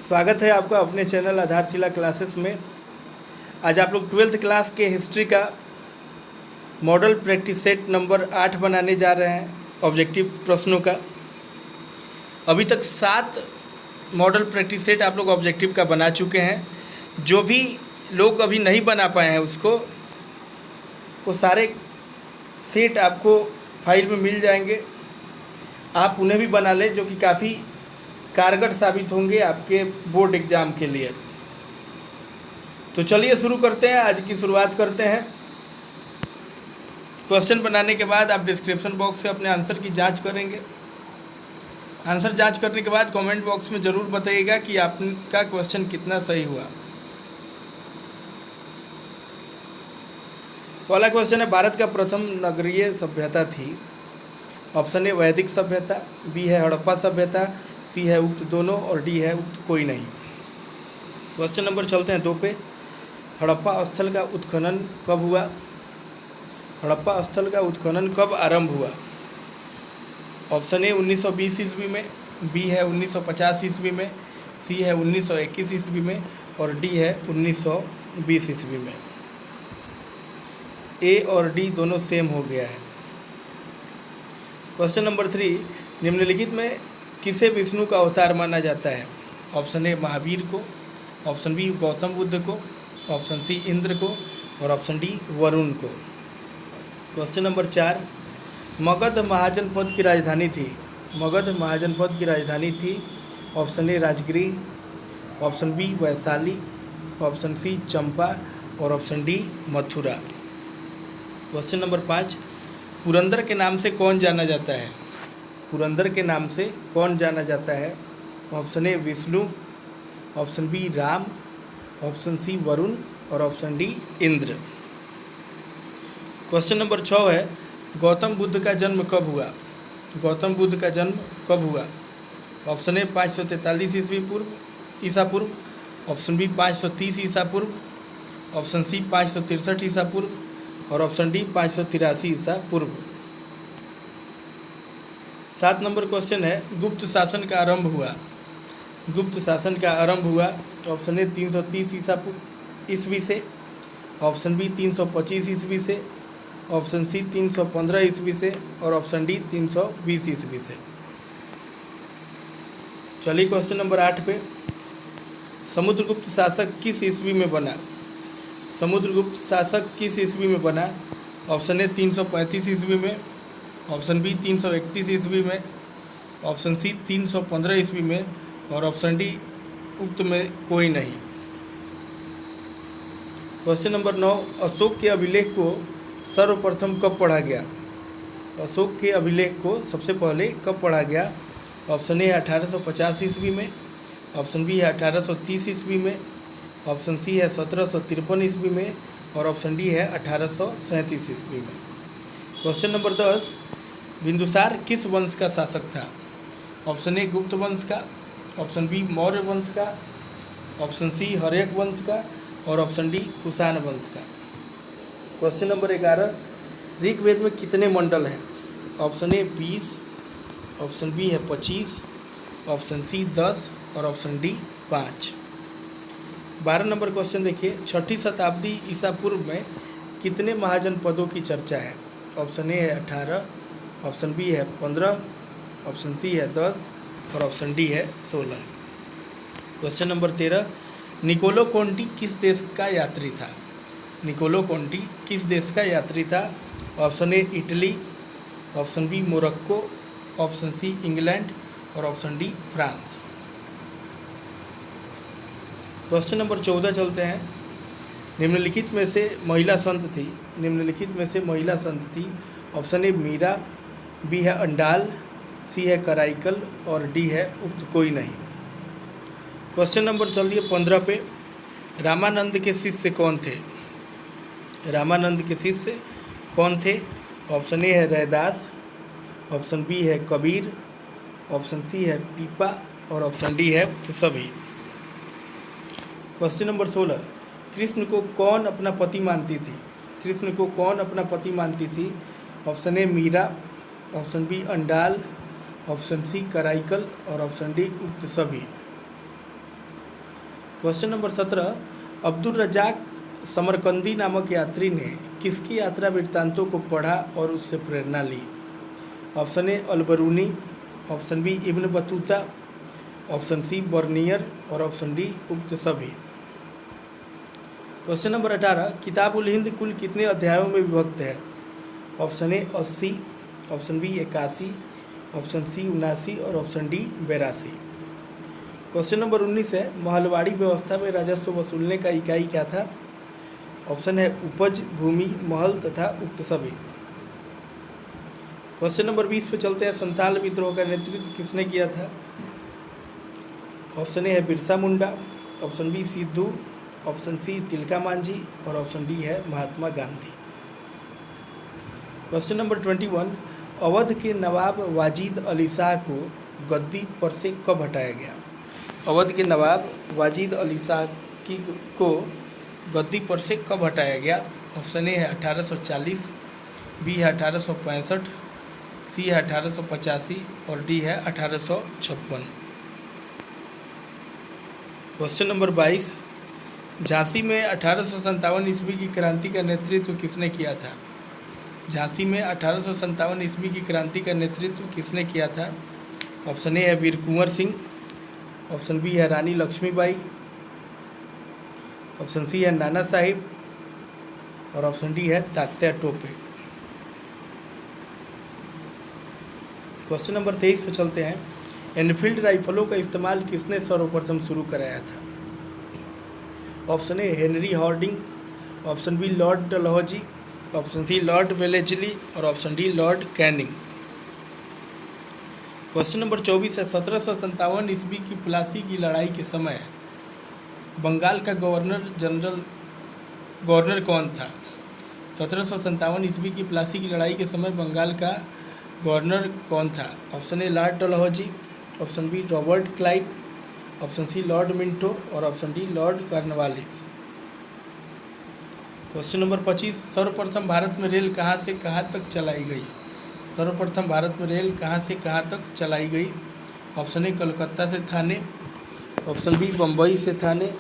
स्वागत है आपका अपने चैनल आधारशिला क्लासेस में। आज आप लोग 12th क्लास के हिस्ट्री का मॉडल प्रैक्टिस सेट नंबर 8 बनाने जा रहे हैं ऑब्जेक्टिव प्रश्नों का। अभी तक 7 मॉडल प्रैक्टिस सेट आप लोग ऑब्जेक्टिव का बना चुके हैं। जो भी लोग अभी नहीं बना पाए हैं उसको वो सारे सेट आपको फाइल में मिल जाएंगे। आप उन्हें भी बना लें, जो कि काफ़ी कारगर साबित होंगे आपके बोर्ड एग्ज़ाम के लिए। तो चलिए शुरू करते हैं, आज की शुरुआत करते हैं। क्वेश्चन बनाने के बाद आप डिस्क्रिप्शन बॉक्स से अपने आंसर की जांच करेंगे। आंसर जांच करने के बाद कमेंट बॉक्स में ज़रूर बताइएगा कि आपका क्वेश्चन कितना सही हुआ। पहला क्वेश्चन है, भारत का प्रथम नगरीय सभ्यता थी। ऑप्शन ए वैदिक सभ्यता, बी है हड़प्पा सभ्यता, सी है उक्त दोनों और डी है उक्त कोई नहीं। क्वेश्चन नंबर चलते हैं 2 पे। हड़प्पा स्थल का उत्खनन कब हुआ? हड़प्पा स्थल का उत्खनन कब आरंभ हुआ? ऑप्शन ए 1920 ईस्वी में, बी है 1950 ईस्वी में, सी है 1921 ईस्वी में और डी है 1920 ईस्वी में। ए और डी दोनों सेम हो गया है। क्वेश्चन नंबर 3, निम्नलिखित में किसे विष्णु का अवतार माना जाता है? ऑप्शन ए महावीर को, ऑप्शन बी गौतम बुद्ध को, ऑप्शन सी इंद्र को और ऑप्शन डी वरुण को। क्वेश्चन नंबर 4, मगध महाजनपद की राजधानी थी। मगध महाजनपद की राजधानी थी। Option A Rajagriha, option B Vaishali, option C Champa और option D Mathura. Question number 5, Purandar के नाम से कौन जाना जाता है? पुरंदर के नाम से कौन जाना जाता है? Option A Vishnu, option B Ram, option C Varun और option D Indra. Question number 6 है, गौतम बुद्ध का जन्म कब हुआ? गौतम बुद्ध का जन्म कब हुआ? ऑप्शन ए 543 ईस्वी पूर्व ईसा पूर्व, ऑप्शन बी 530 ईसा पूर्व, ऑप्शन सी 563 ईसा पूर्व और ऑप्शन डी 583 ईसा पूर्व। 7 नंबर क्वेश्चन है, गुप्त शासन का आरंभ हुआ। गुप्त शासन का आरंभ हुआ। ऑप्शन ए 330 ईस्वी से, ऑप्शन बी 325 ईस्वी से, ऑप्शन सी 315 ईस्वी से और ऑप्शन डी 320 ईस्वी से। चलिए क्वेश्चन नंबर 8 पे, समुद्रगुप्त शासक किस ईस्वी में बना? समुद्रगुप्त शासक किस ईस्वी में बना? ऑप्शन ए 335 ईस्वी में, ऑप्शन बी 331 ईस्वी में, ऑप्शन सी 315 ईस्वी में और ऑप्शन डी उक्त में कोई नहीं। क्वेश्चन नंबर 9, अशोक के अभिलेख को सर्वप्रथम कब पढ़ा गया? अशोक के अभिलेख को सबसे पहले कब पढ़ा गया? ऑप्शन ए 1850 ईस्वी में, ऑप्शन बी है 1830 ईस्वी में, ऑप्शन सी है 1753 ईस्वी में और ऑप्शन डी है 1837 ईस्वी में। क्वेश्चन नंबर 10, बिंदुसार किस वंश का शासक था? ऑप्शन ए गुप्त वंश का, ऑप्शन बी मौर्य वंश का, ऑप्शन सी हर्यक वंश का और ऑप्शन डी कुषाण वंश का। क्वेश्चन नंबर 11, ऋग्वेद में कितने मंडल हैं? ऑप्शन ए 20, ऑप्शन बी है 25, ऑप्शन सी 10 और ऑप्शन डी 5। 12 नंबर क्वेश्चन देखिए, 6ठी शताब्दी ईसा पूर्व में कितने महाजनपदों की चर्चा है? ऑप्शन ए है 18, ऑप्शन बी है 15, ऑप्शन सी है 10 और ऑप्शन डी है 16। क्वेश्चन नंबर 13, निकोलो कोंटी किस देश का यात्री था? निकोलो कोंटी किस देश का यात्री था? Option A Italy, option B Morocco, option C England और option D France. Question number 14 चलते हैं, निम्नलिखित में से महिला संत थी। निम्नलिखित में से महिला संत थी। ऑप्शन ए मीरा, बी है अंडाल, सी है कराइकल और डी है उक्त कोई नहीं। क्वेश्चन नंबर चलिए 15 पे, रामानंद के शिष्य कौन थे? रामानंद के शिष्य कौन थे? ऑप्शन ए है रैदास, ऑप्शन बी है कबीर, ऑप्शन सी है पीपा और ऑप्शन डी है उक्त सभी। क्वेश्चन नंबर 16, कृष्ण को कौन अपना पति मानती थी? कृष्ण को कौन अपना पति मानती थी? Option A Meera, option B Andal, option C Karaikal और ऑप्शन डी उक्त सभी। Question number 17, Abdul Razzaq Samarqandi नामक यात्री ने किसकी यात्रा वृत्तांतों को पढ़ा और उससे प्रेरणा ली? Option A Al-Biruni, option B Ibn Battuta, option C Bernier और ऑप्शन डी उक्त सभी। क्वेश्चन नंबर 18, किताबुल हिंद कुल कितने अध्यायों में विभक्त है? Option A 80, option B 81, option C 79 और ऑप्शन डी 82। क्वेश्चन नंबर 19 है, महलवाड़ी व्यवस्था में राजस्व वसूलने का इकाई क्या था? ऑप्शन है उपज, भूमि, महल तथा उक्त सभी। क्वेश्चन नंबर 20 पे चलते हैं, संथाल विद्रोह का नेतृत्व किसने किया था? ऑप्शन ए है Birsa Munda, option B Sidhu, option C Tilka Manjhi और ऑप्शन डी है महात्मा गांधी। क्वेश्चन नंबर 21, अवध के नवाब वाजिद अली शाह को गद्दी पर से कब हटाया गया? अवध के नवाब वाजिद अली शाह को गद्दी पर से कब हटाया गया? ऑप्शन ए है 1840, बी है 1865, सी है 1885 और डी है 1856। क्वेश्चन नंबर 22, झांसी में 1857 ईस्वी की क्रांति का नेतृत्व किसने किया था? झांसी में 1857 ईस्वी की क्रांति का नेतृत्व किसने किया था? ऑप्शन ए है वीर कुंवर सिंह, ऑप्शन बी है रानी लक्ष्मीबाई, ऑप्शन सी है नाना साहिब और ऑप्शन डी है तात्या टोपे। क्वेश्चन नंबर 23 पे चलते हैं, एनफील्ड राइफलों का इस्तेमाल किसने सर्वप्रथम शुरू कराया था? Option A Henry Hardinge, option B Lord Dalhousie, option C Lord Wellesley और option D Lord Canning. Question number 24 है, 1757 ईस्वी की प्लासी की लड़ाई के समय बंगाल का गवर्नर कौन था? 1757 ईस्वी की प्लासी की लड़ाई के समय बंगाल का गवर्नर कौन था? Option A Lord Dalhousie, option B Robert Clive, option C Lord Minto और option D Lord Cornwallis. Question number 25, सर्वप्रथम भारत में रेल कहाँ से कहाँ तक चलाई गई? सर्वप्रथम भारत में रेल कहाँ से कहाँ तक चलाई गई? ऑप्शन ए कोलकाता से थाने, ऑप्शन बी बम्बई से थाने,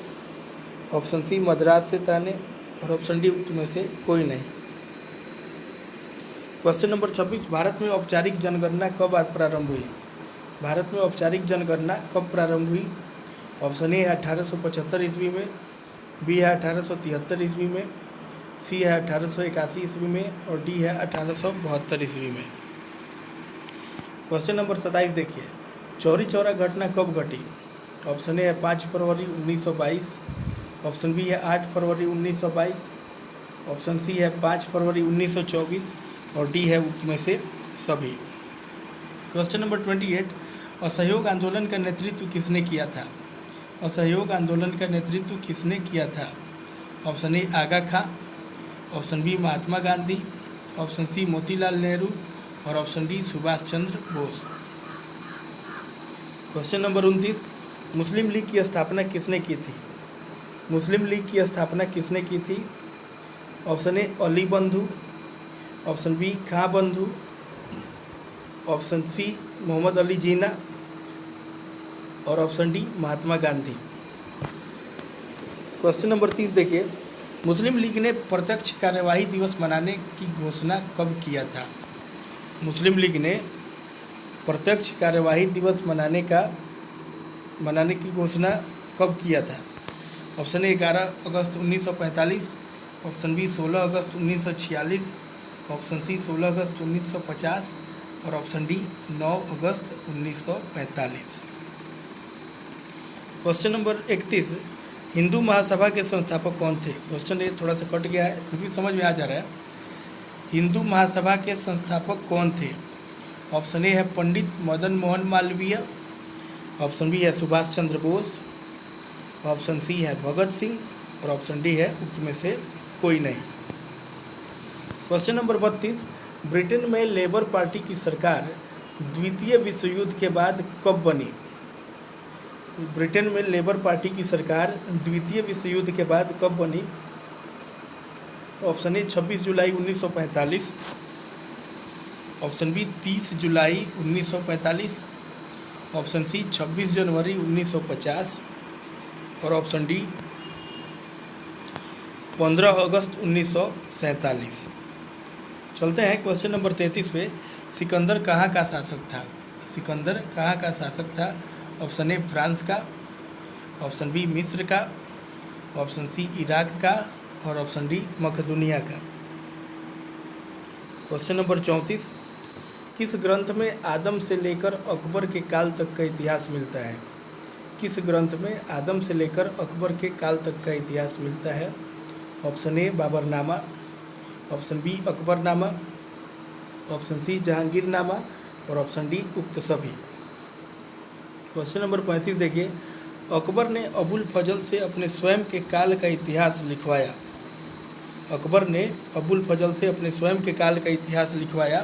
ऑप्शन सी मद्रास से थाने और ऑप्शन डी उक्त में से कोई नहीं। क्वेश्चन नंबर 26, भारत में औपचारिक जनगणना कब प्रारंभ हुई? भारत में औपचारिक जनगणना कब प्रारंभ हुई? ऑप्शन ए है 1875 ईस्वी में, बी है 1873 ईस्वी में, सी है 1881 ईस्वी में और डी है 1872 ईस्वी में। क्वेश्चन नंबर 27 देखिए, चौरी चौरा घटना कब घटी? ऑप्शन ए है 5 फरवरी 1922, ऑप्शन बी है 8 फरवरी 1922, ऑप्शन सी है 5 फरवरी 1924 और डी है उक्त में से सभी। क्वेश्चन नंबर 28, असहयोग आंदोलन का नेतृत्व किसने किया था? असहयोग आंदोलन का नेतृत्व किसने किया था? Option A Aga Khan, option B Mahatma Gandhi, option C Motilal Nehru और option D Subhash Chandra Bose. Question number 29, Muslim League की स्थापना किसने की थी? मुस्लिम लीग की स्थापना किसने की थी? ऑप्शन ए अली बंधु, ऑप्शन बी खां बंधु, ऑप्शन सी मोहम्मद अली जीना और ऑप्शन डी महात्मा गांधी। क्वेश्चन नंबर 30 देखिए, मुस्लिम लीग ने प्रत्यक्ष कार्यवाही दिवस मनाने की घोषणा कब किया था? मुस्लिम लीग ने प्रत्यक्ष कार्यवाही दिवस मनाने की घोषणा कब किया था? ऑप्शन ए 11 अगस्त 1945, ऑप्शन बी 16 अगस्त 1946, ऑप्शन सी 16 अगस्त 1950 और ऑप्शन डी 9 अगस्त 1945। क्वेश्चन नंबर 31, हिंदू महासभा के संस्थापक कौन थे? क्वेश्चन ये थोड़ा सा कट गया है, फिर भी समझ में आ जा रहा है। हिंदू महासभा के संस्थापक कौन थे? ऑप्शन ए है पंडित मदन मोहन मालवीय, ऑप्शन बी है सुभाष चंद्र बोस, ऑप्शन सी है भगत सिंह और ऑप्शन डी है उक्त में से कोई नहीं। क्वेश्चन नंबर 32, ब्रिटेन में लेबर पार्टी की सरकार द्वितीय विश्व युद्ध के बाद कब बनी? ब्रिटेन में लेबर पार्टी की सरकार द्वितीय विश्व युद्ध के बाद कब बनी? ऑप्शन ए 26 जुलाई 1945, ऑप्शन बी 30 जुलाई 1945, ऑप्शन सी 26 जनवरी 1950 और ऑप्शन डी 15 अगस्त 1947। चलते हैं क्वेश्चन नंबर 33 पे। सिकंदर कहाँ का शासक था? सिकंदर कहाँ का शासक था? ऑप्शन ए फ्रांस का, ऑप्शन बी मिस्र का, ऑप्शन सी इराक का और ऑप्शन डी मकदूनिया का। Question number 34। किस ग्रंथ में आदम से लेकर अकबर के काल तक का इतिहास मिलता है? किस ग्रंथ में आदम से लेकर अकबर के काल तक का इतिहास मिलता है? Option A Baburnama, option B Akbarnama, option C Jahangirnama और ऑप्शन डी उक्त सभी। क्वेश्चन नंबर 35 देखिए। अकबर ने अबुल फजल से अपने स्वयं के काल का इतिहास लिखवाया। अकबर ने अबुल फजल से अपने स्वयं के काल का इतिहास लिखवाया।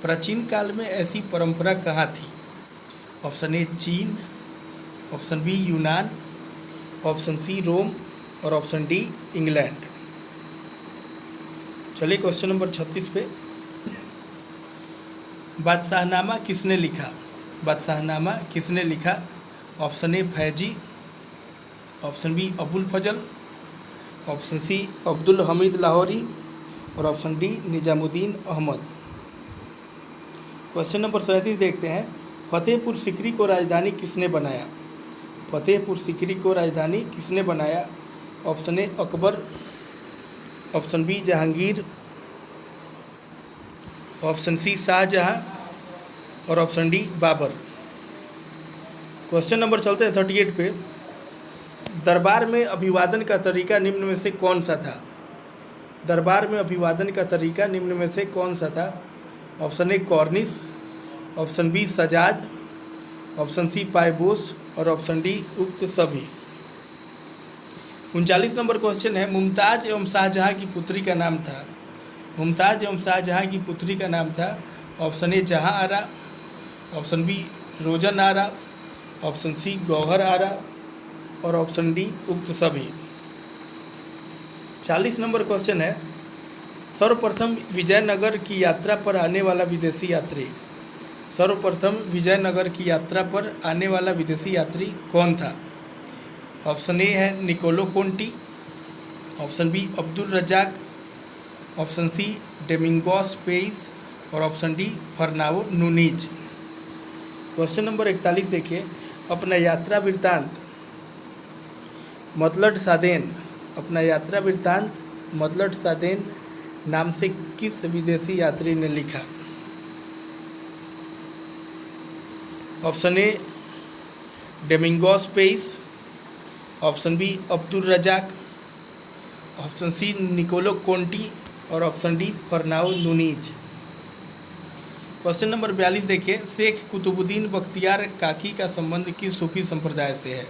प्राचीन काल में ऐसी परंपरा कहाँ थी? ऑप्शन ए चीन, ऑप्शन बी यूनान, ऑप्शन सी रोम और ऑप्शन डी इंग्लैंड। चलिए क्वेश्चन नंबर 36 पे। बादशाहनामा किसने लिखा? बादशाहनामा किसने लिखा? Option A Faizi, option B Abul Fazl, option C Abdul Hamid Lahori और option D Nizamuddin Ahmad. Question number 37 देखते हैं। फतेहपुर सीकरी को राजधानी किसने बनाया? फतेहपुर सीकरी को राजधानी किसने बनाया? Option A Akbar, option B Jahangir, option C Shahjahan और option D Babur. Question number चलते हैं 38 पे। दरबार में अभिवादन का तरीका निम्न में से कौन सा था? दरबार में अभिवादन का तरीका निम्न में से कौन सा था? Option A Kornish, option B Sijda, option C Paibos और ऑप्शन डी उक्त सभी। 39 नंबर क्वेश्चन है। मुमताज़ एवं शाहजहां की पुत्री का नाम था। मुमताज़ एवं शाहजहां की पुत्री का नाम था। ऑप्शन ए जहां आरा, ऑप्शन बी रोजन आरा, ऑप्शन सी गौहर आरा और ऑप्शन डी उक्त सभी। 40 नंबर क्वेश्चन है। सर्वप्रथम विजयनगर की यात्रा पर आने वाला विदेशी यात्री। सर्वप्रथम विजयनगर की यात्रा पर आने वाला विदेशी यात्री कौन था? ऑप्शन ए है Niccolo Conti, option B Abdul Razzaq, option C Domingo Paes और option D Fernao Nuniz. Question number 41 देखिए। अपना यात्रा वृत्तांत मतलड सादेन, अपना यात्रा वृत्तांत मतलड सादेन नाम से किस विदेशी यात्री ने लिखा? Option A Domingo Paes, option B Abdul Razzaq, option C Niccolo Conti और option D Fernao Nuniz. Question number 42 देखिए। शेख कुतुबुद्दीन बख्तियार काकी का संबंध किस सूफी संप्रदाय से है?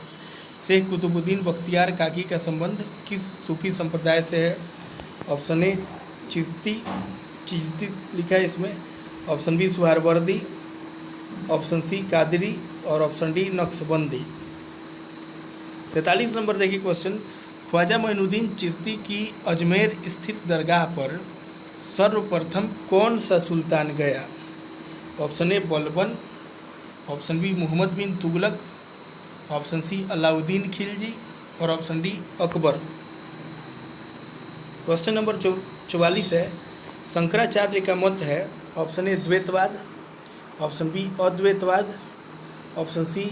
शेख कुतुबुद्दीन बख्तियार काकी का संबंध किस सूफी संप्रदाय से है? ऑप्शन ए चिश्ती, चिश्ती लिखा है इसमें, option B Suhrawardi, option C Qadri और ऑप्शन डी नक्शबंदी। 43 नंबर देखिए क्वेश्चन। ख्वाजा मोइनुद्दीन चिश्ती की अजमेर स्थित दरगाह पर सर्वप्रथम कौन सा सुल्तान गया? Option A Balban, option B Muhammad bin Tughlaq, option C Alauddin Khilji और option D Akbar. Question number 44 है। शंकराचार्य का मत है। ऑप्शन ए द्वैतवाद, ऑप्शन बी अद्वैतवाद, ऑप्शन सी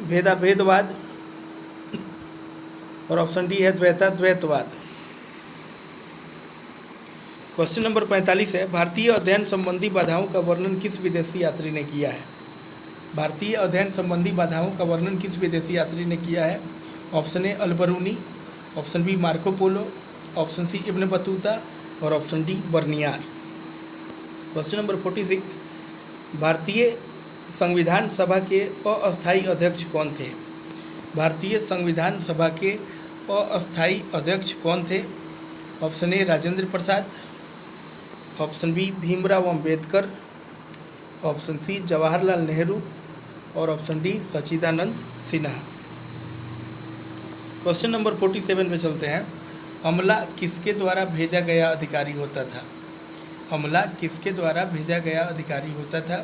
भेदाभेदवाद और ऑप्शन डी है द्वैतवाद। क्वेश्चन नंबर 45 है। भारतीय अध्ययन संबंधी बाधाओं का वर्णन किस विदेशी यात्री ने किया है? भारतीय अध्ययन संबंधी बाधाओं का वर्णन किस विदेशी यात्री ने किया है? Option A Al-Biruni, option B Marco Polo, option C Ibn Battuta और option D Bernier. Question number 46। भारतीय संविधान सभा के अस्थायी अध्यक्ष कौन थे? भारतीय संविधान सभा के अस्थायी अध्यक्ष कौन थे? Option A Rajendra Prasad, option B Bhimrao Ambedkar, option C Jawaharlal Nehru और option D Sachchidananda Sinha. Question number 47 पे चलते हैं। अमला किसके द्वारा भेजा गया अधिकारी होता था? अमला किसके द्वारा भेजा गया अधिकारी होता था?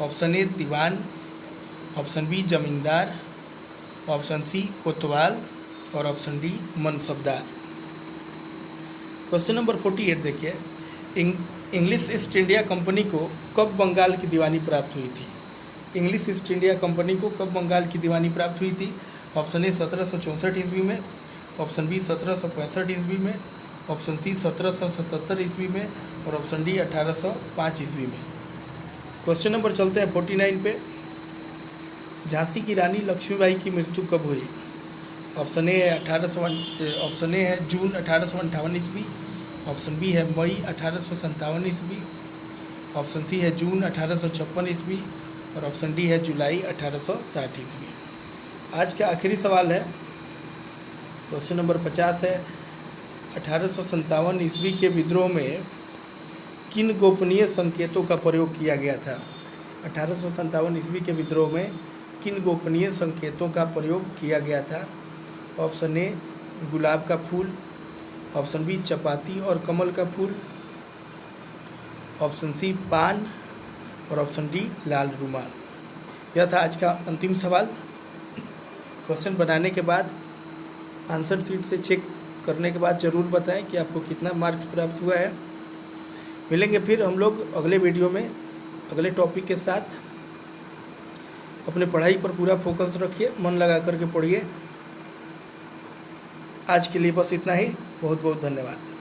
ऑप्शन ए दीवान, ऑप्शन बी जमींदार, ऑप्शन सी कोतवाल और ऑप्शन डी मनसबदार। क्वेश्चन नंबर 48 देखिए, इंग्लिश ईस्ट इंडिया कंपनी को कब बंगाल की दीवानी प्राप्त हुई थी? इंग्लिश ईस्ट इंडिया कंपनी को कब बंगाल की दीवानी प्राप्त हुई थी? ऑप्शन ए 1764 ईस्वी में, ऑप्शन बी 1765 ईस्वी में, ऑप्शन सी 1777 ईस्वी में और ऑप्शन डी 1805 ईस्वी में। क्वेश्चन नंबर चलते हैं 49 पे। झांसी की रानी लक्ष्मीबाई की मृत्यु कब हुई? ऑप्शन ए है ऑप्शन ए है जून 1858 ईस्वी, ऑप्शन बी है मई 1857 ईस्वी, ऑप्शन सी है जून 1856 ईस्वी और ऑप्शन डी है जुलाई 1860 ईस्वी। आज का आखिरी सवाल है, क्वेश्चन नंबर 50 है, 1857 ईस्वी के विद्रोह में किन गोपनीय संकेतों का प्रयोग किया गया था? 1857 ईस्वी के विद्रोह में किन गोपनीय संकेतों का प्रयोग किया गया था? ऑप्शन ए गुलाब का फूल, ऑप्शन बी चपाती और कमल का फूल, ऑप्शन सी पान और ऑप्शन डी लाल रुमाल। यह था आज का अंतिम सवाल। क्वेश्चन बनाने के बाद आंसर शीट से चेक करने के बाद ज़रूर बताएं कि आपको कितना मार्क्स प्राप्त हुआ है। मिलेंगे फिर हम लोग अगले वीडियो में अगले टॉपिक के साथ। अपने पढ़ाई पर पूरा फोकस रखिए, मन लगा करके पढ़िए। आज के लिए बस इतना ही। बहुत बहुत धन्यवाद।